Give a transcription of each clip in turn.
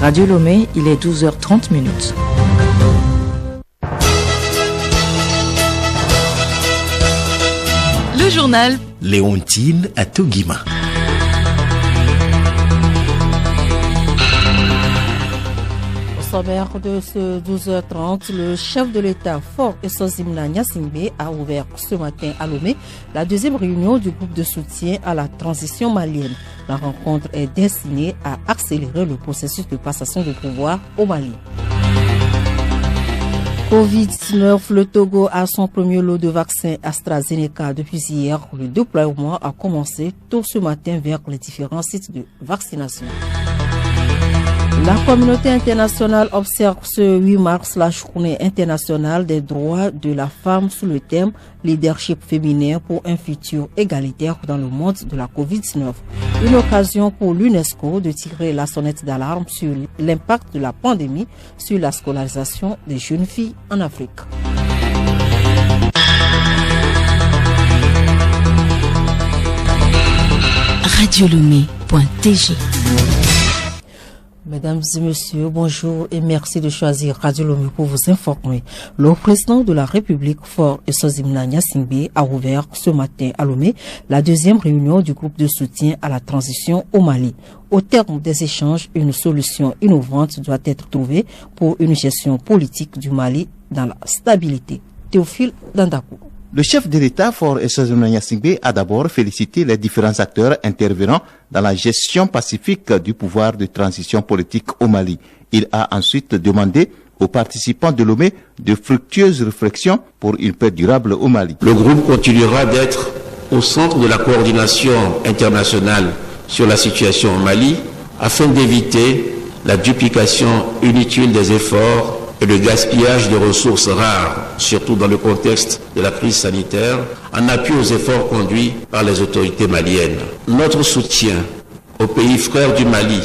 Radio Lomé, il est 12h30 minutes. Le journal Léontine Atoguima. Au sommaire de ce 12h30, le chef de l'État, Faure Essozimna Gnassingbé, a ouvert ce matin à Lomé la deuxième réunion du groupe de soutien à la transition malienne. La rencontre est destinée à accélérer le processus de passation de pouvoir au Mali. Covid-19, le Togo a son premier lot de vaccins AstraZeneca depuis hier. Le déploiement a commencé tôt ce matin vers les différents sites de vaccination. La communauté internationale observe ce 8 mars la journée internationale des droits de la femme sous le thème Leadership féminin pour un futur égalitaire dans le monde de la Covid-19. Une occasion pour l'UNESCO de tirer la sonnette d'alarme sur l'impact de la pandémie sur la scolarisation des jeunes filles en Afrique. radiolomé.tg. Mesdames et messieurs, bonjour et merci de choisir Radio Lomé pour vous informer. Le président de la République, Faure Essozimna Gnassingbé, a ouvert ce matin à Lomé la deuxième réunion du groupe de soutien à la transition au Mali. Au terme des échanges, une solution innovante doit être trouvée pour une gestion politique du Mali dans la stabilité. Théophile Dandakou. Le chef de l'État, Faure Essozimna Gnassingbé, a d'abord félicité les différents acteurs intervenant dans la gestion pacifique du pouvoir de transition politique au Mali. Il a ensuite demandé aux participants de Lomé de fructueuses réflexions pour une paix durable au Mali. Le groupe continuera d'être au centre de la coordination internationale sur la situation au Mali afin d'éviter la duplication inutile des efforts et le gaspillage de ressources rares, surtout dans le contexte de la crise sanitaire, en appui aux efforts conduits par les autorités maliennes. Notre soutien aux pays frères du Mali,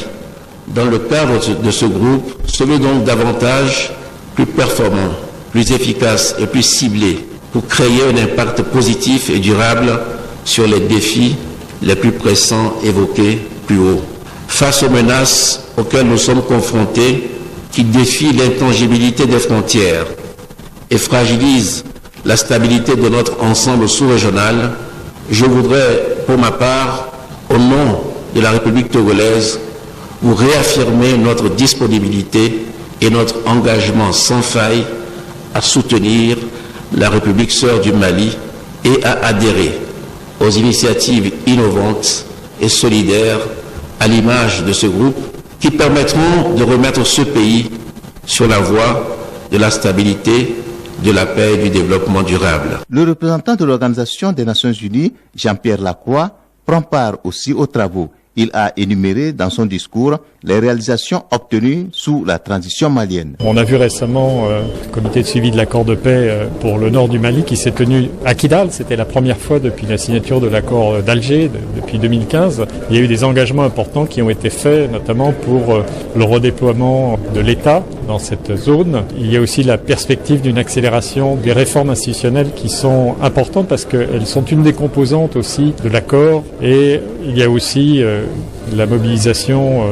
dans le cadre de ce groupe, se veut donc davantage plus performant, plus efficace et plus ciblé pour créer un impact positif et durable sur les défis les plus pressants évoqués plus haut. Face aux menaces auxquelles nous sommes confrontés, qui défie l'intangibilité des frontières et fragilise la stabilité de notre ensemble sous-régional, je voudrais, pour ma part, au nom de la République togolaise, vous réaffirmer notre disponibilité et notre engagement sans faille à soutenir la République sœur du Mali et à adhérer aux initiatives innovantes et solidaires à l'image de ce groupe qui permettront de remettre ce pays sur la voie de la stabilité, de la paix et du développement durable. Le représentant de l'Organisation des Nations Unies, Jean-Pierre Lacroix, prend part aussi aux travaux. Il a énuméré dans son discours les réalisations obtenues sous la transition malienne. On a vu récemment le comité de suivi de l'accord de paix pour le nord du Mali qui s'est tenu à Kidal. C'était la première fois depuis la signature de l'accord d'Alger, depuis 2015. Il y a eu des engagements importants qui ont été faits, notamment pour le redéploiement de l'État dans cette zone. Il y a aussi la perspective d'une accélération des réformes institutionnelles qui sont importantes parce qu'elles sont une des composantes aussi de l'accord. Et il y a aussi la mobilisation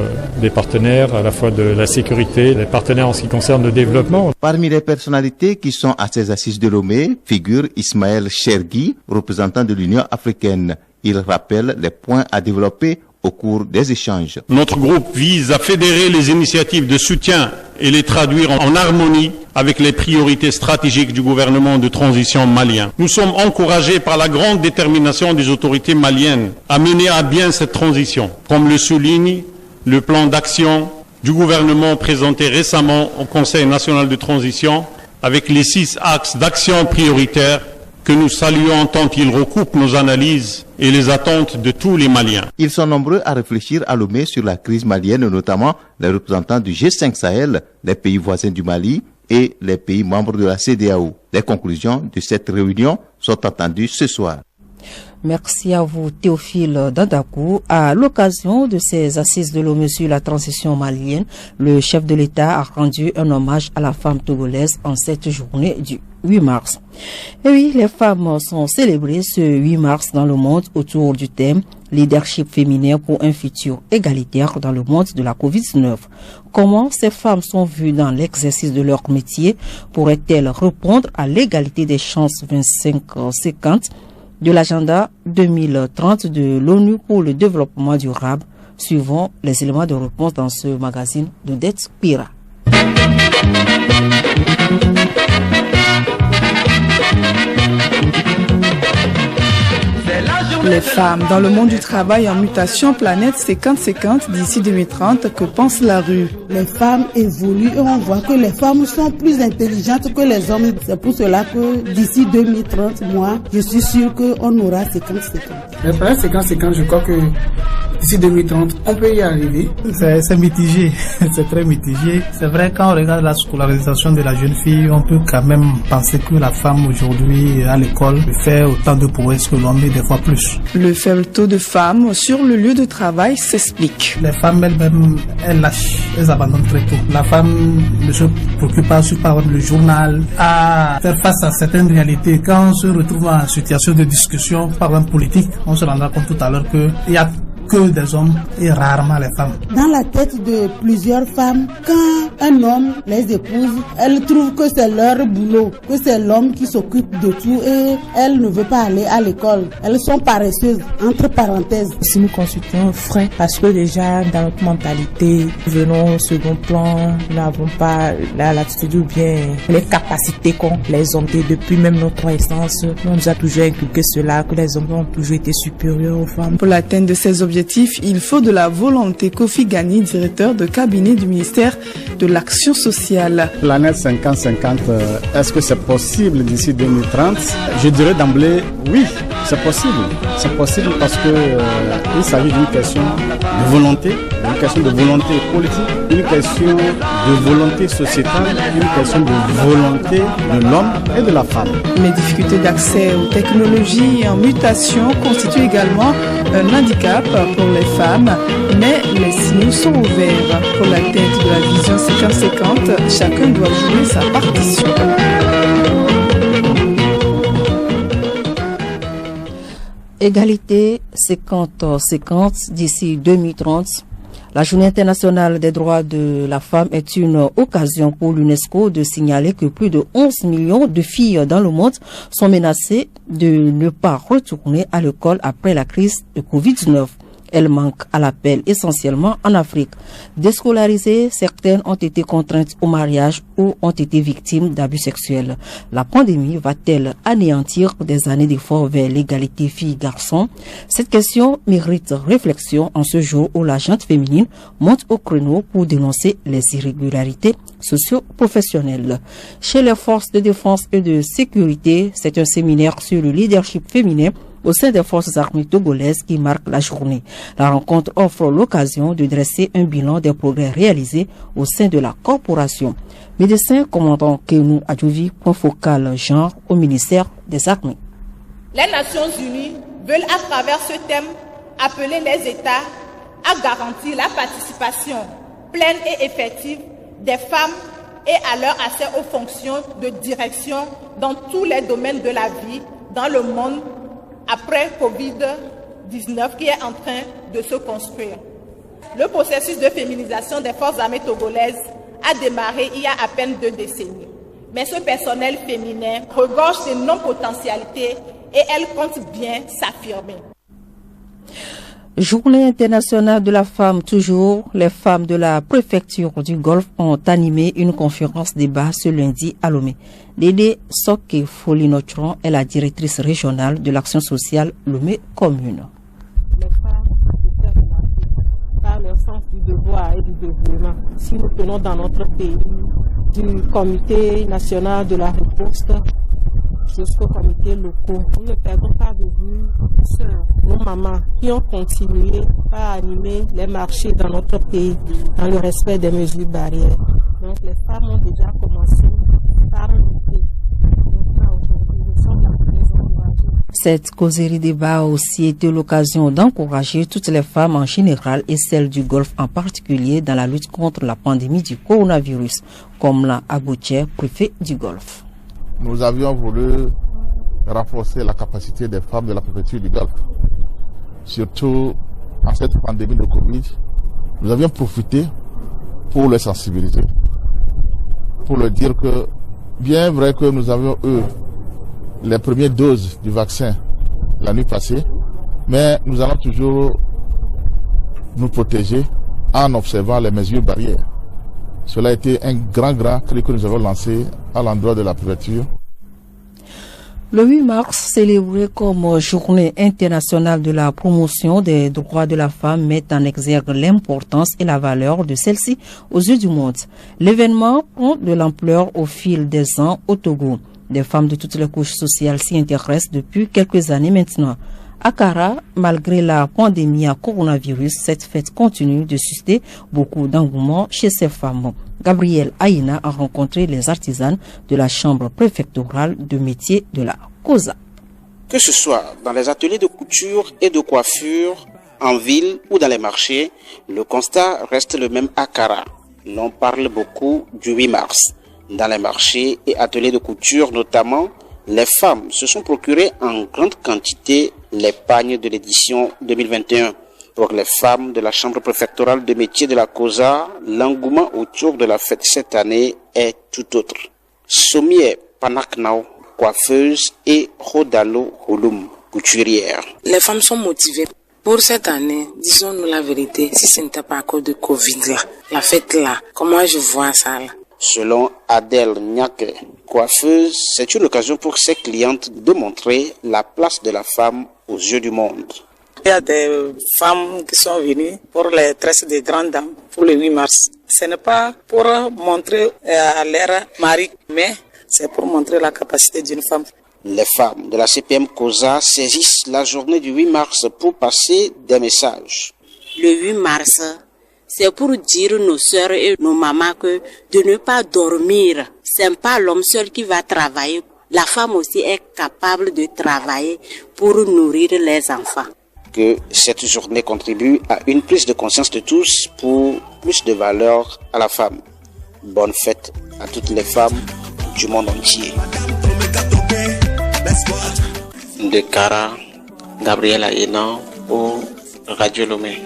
des partenaires, à la fois de la sécurité, des partenaires en ce qui concerne le développement. Parmi les personnalités qui sont à ces assises de Lomé figure Ismaël Chergui, représentant de l'Union africaine. Il rappelle les points à développer au cours des échanges. Notre groupe vise à fédérer les initiatives de soutien et les traduire en harmonie avec les priorités stratégiques du gouvernement de transition malien. Nous sommes encouragés par la grande détermination des autorités maliennes à mener à bien cette transition, comme le souligne le plan d'action du gouvernement présenté récemment au Conseil national de transition avec les 6 axes d'action prioritaires que nous saluons tant ils recoupent nos analyses et les attentes de tous les Maliens. Ils sont nombreux à réfléchir à Lomé sur la crise malienne, notamment les représentants du G5 Sahel, les pays voisins du Mali et les pays membres de la CEDEAO. Les conclusions de cette réunion sont attendues ce soir. Merci à vous, Théophile Dandakou. À l'occasion de ces assises de Lomé sur la transition malienne, le chef de l'État a rendu un hommage à la femme togolaise en cette journée du 8 mars. Et oui, les femmes sont célébrées ce 8 mars dans le monde autour du thème Leadership féminin pour un futur égalitaire dans le monde de la Covid-19. Comment ces femmes sont vues dans l'exercice de leur métier? Pourraient-elles répondre à l'égalité des chances 25-50 de l'agenda 2030 de l'ONU pour le développement durable? Suivant les éléments de réponse dans ce magazine de Dette Pira. Les femmes dans le monde du travail en mutation planète 50-50 d'ici 2030, que pense la rue? Les femmes évoluent et on voit que les femmes sont plus intelligentes que les hommes. C'est pour cela que d'ici 2030, moi, je suis sûre qu'on aura 50-50. Les planètes 50-50, je crois que d'ici 2030, on peut y arriver. C'est mitigé, c'est très mitigé. C'est vrai, quand on regarde la scolarisation de la jeune fille, on peut quand même penser que la femme aujourd'hui à l'école fait autant de prouesses que l'homme et des fois plus. Le faible taux de femmes sur le lieu de travail s'explique. Les femmes elles-mêmes, elles lâchent, elles abandonnent très tôt. La femme ne se préoccupe pas sur par exemple le journal, à faire face à certaines réalités. Quand on se retrouve en situation de discussion, par exemple politique, on se rendra compte tout à l'heure qu'il y a que des hommes et rarement les femmes. Dans la tête de plusieurs femmes, quand un homme les épouse, elles trouvent que c'est leur boulot, que c'est l'homme qui s'occupe de tout et elles ne veulent pas aller à l'école. Elles sont paresseuses, entre parenthèses. Si nous consultons un frein, parce que déjà dans notre mentalité, nous venons au second plan, nous n'avons pas l'attitude ou bien les capacités qu'ont les hommes. Et depuis même notre essence, on nous a toujours inculqué cela, que les hommes ont toujours été supérieurs aux femmes. Pour l'atteinte de ces objectifs, il faut de la volonté. Kofi Gani, directeur de cabinet du ministère de l'Action sociale. Planète 50-50, est-ce que c'est possible d'ici 2030? Je dirais d'emblée oui, c'est possible. C'est possible parce que il s'agit d'une question de volonté, une question de volonté politique, une question de volonté sociétale, une question de volonté de l'homme et de la femme. Les difficultés d'accès aux technologies en mutation constituent également un handicap pour les femmes, mais les signaux sont ouverts. Pour l'atteinte de la vision 50-50, chacun doit jouer sa partition. Égalité 50-50 d'ici 2030. La Journée internationale des droits de la femme est une occasion pour l'UNESCO de signaler que plus de 11 millions de filles dans le monde sont menacées de ne pas retourner à l'école après la crise de Covid-19. Elles manquent à l'appel essentiellement en Afrique. Déscolarisées, certaines ont été contraintes au mariage ou ont été victimes d'abus sexuels. La pandémie va-t-elle anéantir des années d'efforts vers l'égalité filles-garçons? Cette question mérite réflexion en ce jour où la gente féminine monte au créneau pour dénoncer les irrégularités socio-professionnelles. Chez les forces de défense et de sécurité, c'est un séminaire sur le leadership féminin au sein des forces armées togolaises qui marque la journée. La rencontre offre l'occasion de dresser un bilan des progrès réalisés au sein de la corporation. Médecin commandant Kenou Adjouvi, point focal genre au ministère des Armées. Les Nations Unies veulent à travers ce thème appeler les États à garantir la participation pleine et effective des femmes et à leur accès aux fonctions de direction dans tous les domaines de la vie dans le monde après Covid-19 qui est en train de se construire. Le processus de féminisation des forces armées togolaises a démarré il y a à peine 2 décennies. Mais ce personnel féminin regorge de non-potentialités et elle compte bien s'affirmer. Journée internationale de la femme toujours, les femmes de la préfecture du Golfe ont animé une conférence débat ce lundi à Lomé. Dédé Soké Folinotron est la directrice régionale de l'action sociale Lomé Commune. Les femmes par leur sens du devoir et du dévouement. Si nous tenons dans notre pays du comité national de la riposte jusqu'au comité local, nous ne perdons pas de vue nos mamans qui ont continué à animer les marchés dans notre pays dans le respect des mesures barrières. Donc les femmes ont déjà commencé par lutter. Cette causerie débat a aussi été l'occasion d'encourager toutes les femmes en général et celles du Golfe en particulier dans la lutte contre la pandémie du coronavirus, comme l'a Abouché, préfet du Golfe. Nous avions voulu renforcer la capacité des femmes de la préfecture du Golfe. surtout en cette pandémie de Covid, nous avions profité pour les sensibiliser, pour leur dire que bien vrai que nous avions eu les premières doses du vaccin la nuit passée, mais nous allons toujours nous protéger en observant les mesures barrières. Cela a été un grand cri que nous avons lancé à l'endroit de la préfecture. Le 8 mars, célébré comme journée internationale de la promotion des droits de la femme, met en exergue l'importance et la valeur de celle-ci aux yeux du monde. L'événement prend de l'ampleur au fil des ans au Togo. Des femmes de toutes les couches sociales s'y intéressent depuis quelques années maintenant. À Kara, malgré la pandémie à coronavirus, cette fête continue de susciter beaucoup d'engouement chez ces femmes. Gabriel Aïna a rencontré les artisanes de la chambre préfectorale de métier de la COSA. Que ce soit dans les ateliers de couture et de coiffure, en ville ou dans les marchés, le constat reste le même à Kara. L'on parle beaucoup du 8 mars. Dans les marchés et ateliers de couture notamment, les femmes se sont procurées en grande quantité les pagnes de l'édition 2021. Pour les femmes de la chambre préfectorale de métier de la COSA, l'engouement autour de la fête cette année est tout autre. Sommier Panaknao, coiffeuse, et Rodalo Holum, couturière. Les femmes sont motivées. Pour cette année, disons-nous la vérité, si ce n'était pas à cause de Covid là, la fête là, comment je vois ça là? Selon Adèle Nyake, coiffeuse, c'est une occasion pour ses clientes de montrer la place de la femme aux yeux du monde. Il y a des femmes qui sont venues pour les tresses des grandes dames pour le 8 mars. Ce n'est pas pour montrer à leur mari, mais c'est pour montrer la capacité d'une femme. Les femmes de la CPM COSA saisissent la journée du 8 mars pour passer des messages. Le 8 mars, c'est pour dire nos sœurs et nos mamans que de ne pas dormir. C'est pas l'homme seul qui va travailler. La femme aussi est capable de travailler pour nourrir les enfants. Que cette journée contribue à une prise de conscience de tous pour plus de valeur à la femme. Bonne fête à toutes les femmes du monde entier. De Kara, Gabriel Aïna au Radio Lomé.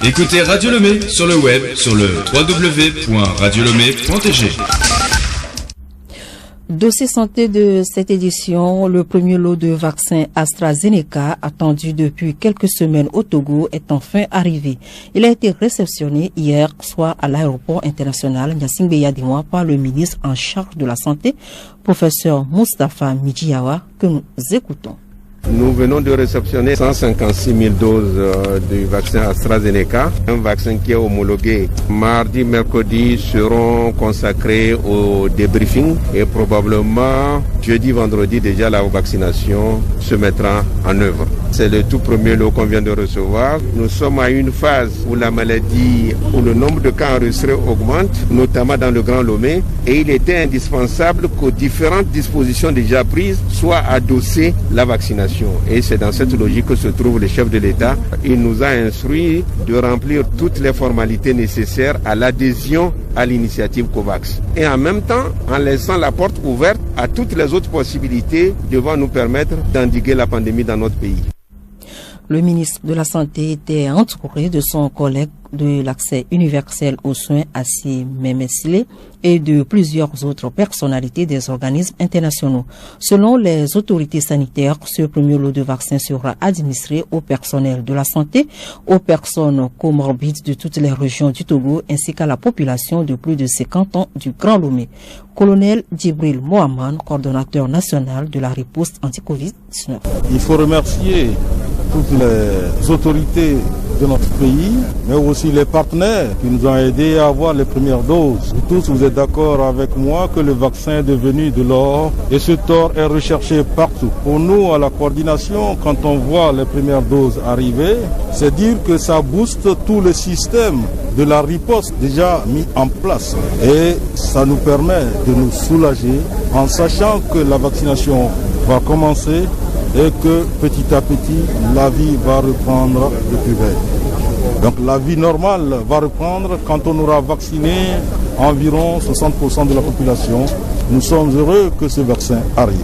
Écoutez Radio Lomé sur le web sur le www.radiolomé.tg. Dossier santé de cette édition, le premier lot de vaccins AstraZeneca attendu depuis quelques semaines au Togo est enfin arrivé. Il a été réceptionné hier soir à l'aéroport international Gnassingbé Yadimwa par le ministre en charge de la santé, professeur Moustapha Midjiawa, que nous écoutons. Nous venons de réceptionner 156 000 doses du vaccin AstraZeneca, un vaccin qui est homologué. Mardi, mercredi seront consacrés au débriefing et probablement jeudi, vendredi déjà la vaccination se mettra en œuvre. C'est le tout premier lot qu'on vient de recevoir. Nous sommes à une phase où la maladie, où le nombre de cas enregistrés augmente, notamment dans le Grand Lomé, et il était indispensable qu'aux différentes dispositions déjà prises soient adossées la vaccination. Et c'est dans cette logique que se trouve le chef de l'État. Il nous a instruit de remplir toutes les formalités nécessaires à l'adhésion à l'initiative COVAX. Et en même temps, en laissant la porte ouverte à toutes les autres possibilités devant nous permettre d'endiguer la pandémie dans notre pays. Le ministre de la Santé était entouré de son collègue de l'accès universel aux soins Assi Memesile et de plusieurs autres personnalités des organismes internationaux. Selon les autorités sanitaires, ce premier lot de vaccins sera administré au personnel de la santé, aux personnes comorbides de toutes les régions du Togo ainsi qu'à la population de plus de 50 ans du Grand Lomé. Colonel Djibril Mohamed, coordonnateur national de la riposte anti-Covid-19. Il faut remercier toutes les autorités de notre pays, mais aussi les partenaires qui nous ont aidés à avoir les premières doses. Vous tous, vous êtes d'accord avec moi que le vaccin est devenu de l'or et ce or est recherché partout. Pour nous, à la coordination, quand on voit les premières doses arriver, c'est dire que ça booste tout le système de la riposte déjà mis en place. Et ça nous permet de nous soulager en sachant que la vaccination va commencer et que petit à petit, la vie va reprendre de plus belle. Donc la vie normale va reprendre quand on aura vacciné environ 60% de la population. Nous sommes heureux que ce vaccin arrive.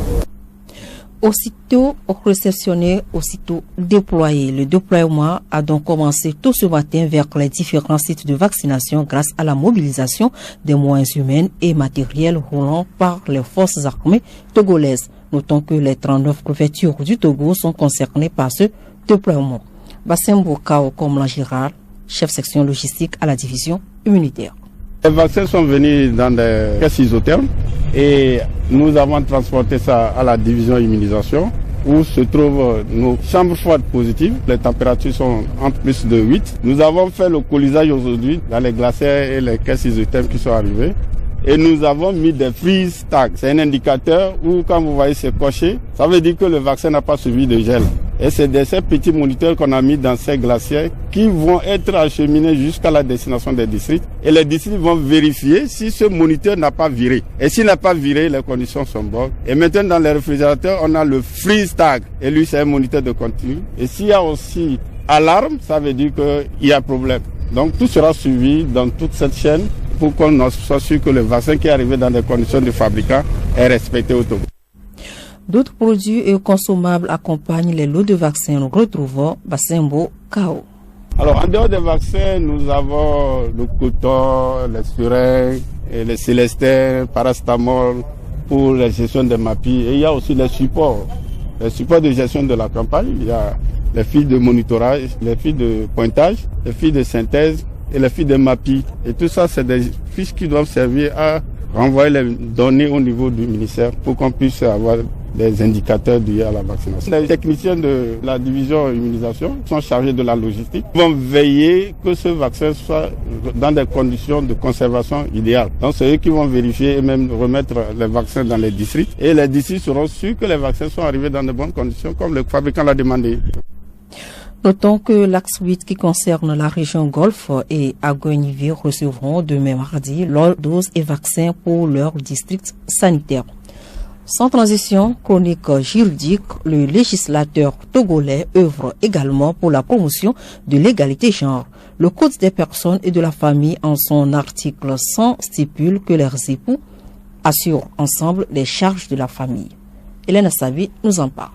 Aussitôt réceptionné, aussitôt déployé. Le déploiement a donc commencé tôt ce matin vers les différents sites de vaccination grâce à la mobilisation des moyens humains et matériels roulant par les forces armées togolaises. Notons que les 39 préfectures du Togo sont concernées par ce déploiement. Bassembo Kao Komla Girard, chef section logistique à la division immunitaire. Les vaccins sont venus dans des caisses isothermes et nous avons transporté ça à la division immunisation où se trouvent nos chambres froides positives. Les températures sont entre plus de 8. Nous avons fait le colisage aujourd'hui dans les glacières et les caisses isothermes qui sont arrivées. Et nous avons mis des freeze tags. C'est un indicateur où quand vous voyez c'est coché, ça veut dire que le vaccin n'a pas suivi de gel. Et c'est ces petits moniteurs qu'on a mis dans ces glaciers qui vont être acheminés jusqu'à la destination des districts. Et les districts vont vérifier si ce moniteur n'a pas viré. Et s'il n'a pas viré, les conditions sont bonnes. Et maintenant dans les réfrigérateurs, on a le freeze tag. Et lui, c'est un moniteur de continu. Et s'il y a aussi alarme, ça veut dire qu'il y a problème. Donc tout sera suivi dans toute cette chaîne pour qu'on soit sûr que le vaccin qui est arrivé dans des conditions de fabricant est respecté au Togo. D'autres produits et consommables accompagnent les lots de vaccins. Nous retrouvons Bassembo Kao. Alors, en dehors des vaccins, nous avons le coton, les seringues, les célestins, paracétamol pour la gestion des MAPI. Et il y a aussi les supports de gestion de la campagne. Il y a les fils de monitorage, les fils de pointage, les fils de synthèse et les fils de MAPI. Et tout ça, c'est des fiches qui doivent servir à renvoyer les données au niveau du ministère pour qu'on puisse avoir des indicateurs liés à la vaccination. Les techniciens de la division immunisation sont chargés de la logistique. Ils vont veiller que ce vaccin soit dans des conditions de conservation idéales. Donc c'est eux qui vont vérifier et même remettre les vaccins dans les districts. Et les districts seront sûrs que les vaccins sont arrivés dans de bonnes conditions comme le fabricant l'a demandé. Notons que l'axe 8 qui concerne la région Golfe et Agoignivé recevront demain mardi leurs doses et vaccins pour leur district sanitaire. Sans transition chronique juridique, le législateur togolais œuvre également pour la promotion de l'égalité genre. Le Code des personnes et de la famille en son article 100 stipule que leurs époux assurent ensemble les charges de la famille. Hélène Sabi nous en parle.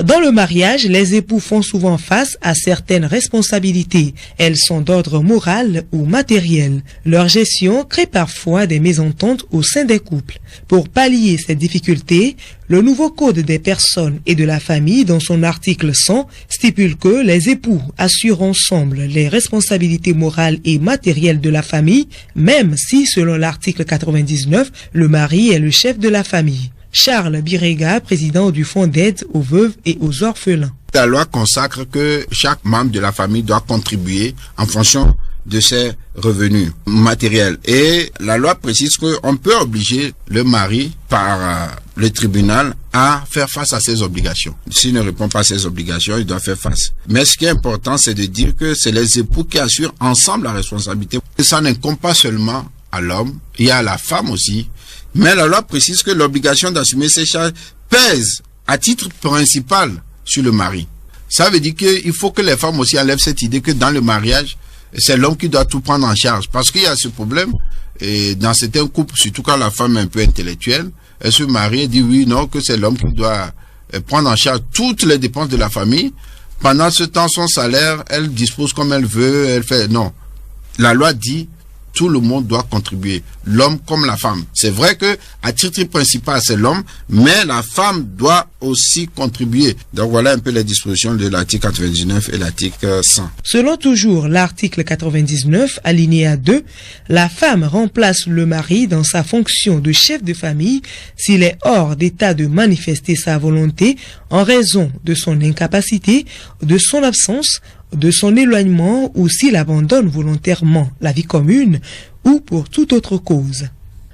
Dans le mariage, les époux font souvent face à certaines responsabilités. Elles sont d'ordre moral ou matériel. Leur gestion crée parfois des mésententes au sein des couples. Pour pallier ces difficultés, le nouveau Code des personnes et de la famille, dans son article 100, stipule que les époux assurent ensemble les responsabilités morales et matérielles de la famille, même si, selon l'article 99, le mari est le chef de la famille. Charles Birega, président du Fonds d'aide aux veuves et aux orphelins. La loi consacre que chaque membre de la famille doit contribuer en fonction de ses revenus matériels. Et la loi précise qu'on peut obliger le mari par le tribunal à faire face à ses obligations. S'il ne répond pas à ses obligations, il doit faire face. Mais ce qui est important, c'est de dire que c'est les époux qui assurent ensemble la responsabilité. Et ça n'incombe pas seulement à l'homme, il y a la femme aussi. Mais la loi précise que l'obligation d'assumer ces charges pèse à titre principal sur le mari. Ça veut dire qu'il faut que les femmes aussi enlèvent cette idée que dans le mariage, c'est l'homme qui doit tout prendre en charge. Parce qu'il y a ce problème, et dans certains couples, surtout quand la femme est un peu intellectuelle, elle se marie et dit oui, non, que c'est l'homme qui doit prendre en charge toutes les dépenses de la famille. Pendant ce temps, son salaire, elle dispose comme elle veut, elle fait... Non. La loi dit... Tout le monde doit contribuer, l'homme comme la femme. C'est vrai que à titre principal c'est l'homme, mais la femme doit aussi contribuer. Donc voilà un peu les dispositions de l'article 99 et l'article 100. Selon toujours l'article 99, alinéa 2, la femme remplace le mari dans sa fonction de chef de famille s'il est hors d'état de manifester sa volonté en raison de son incapacité, de son absence, de son éloignement ou s'il abandonne volontairement la vie commune ou pour toute autre cause.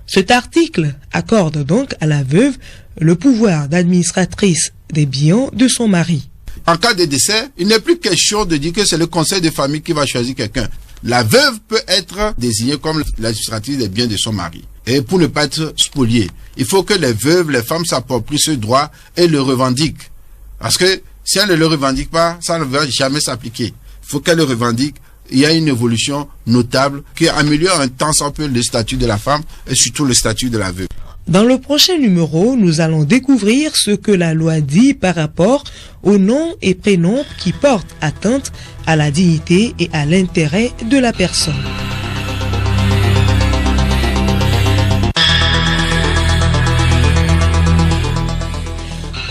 Cet article accorde donc à la veuve le pouvoir d'administratrice des biens de son mari. En cas de décès, il n'est plus question de dire que c'est le conseil de famille qui va choisir quelqu'un. La veuve peut être désignée comme l'administratrice des biens de son mari. Et pour ne pas être spoliée, il faut que les veuves, les femmes s'approprient ce droit et le revendiquent. Parce que si elle ne le revendique pas, ça ne va jamais s'appliquer. Il faut qu'elle le revendique. Il y a une évolution notable qui améliore un tant soit peu le statut de la femme et surtout le statut de la veuve. Dans le prochain numéro, nous allons découvrir ce que la loi dit par rapport aux noms et prénoms qui portent atteinte à la dignité et à l'intérêt de la personne.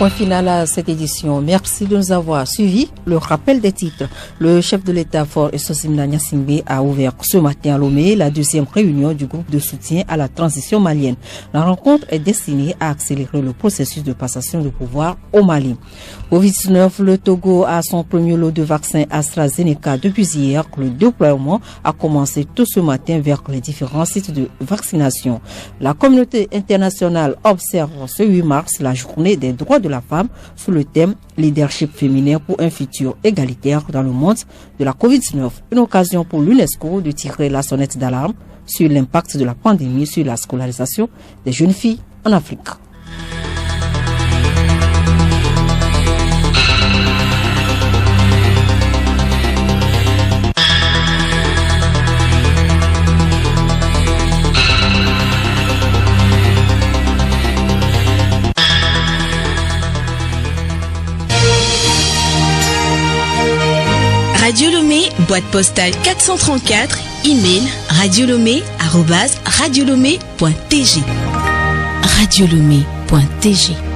Point final à cette édition. Merci de nous avoir suivis. Le rappel des titres. Le chef de l'État Faure Essosimna Gnassingbé a ouvert ce matin à Lomé la deuxième réunion du groupe de soutien à la transition malienne. La rencontre est destinée à accélérer le processus de passation de pouvoir au Mali. Covid-19, le Togo a son premier lot de vaccins AstraZeneca depuis hier. Le déploiement a commencé tôt ce matin vers les différents sites de vaccination. La communauté internationale observe ce 8 mars la journée des droits de la femme sous le thème Leadership féminin pour un futur égalitaire dans le monde de la Covid-19. Une occasion pour l'UNESCO de tirer la sonnette d'alarme sur l'impact de la pandémie sur la scolarisation des jeunes filles en Afrique. Radio Lomé, boîte postale 434, email radiolomé@radiolomé.tg. Radiolomé.tg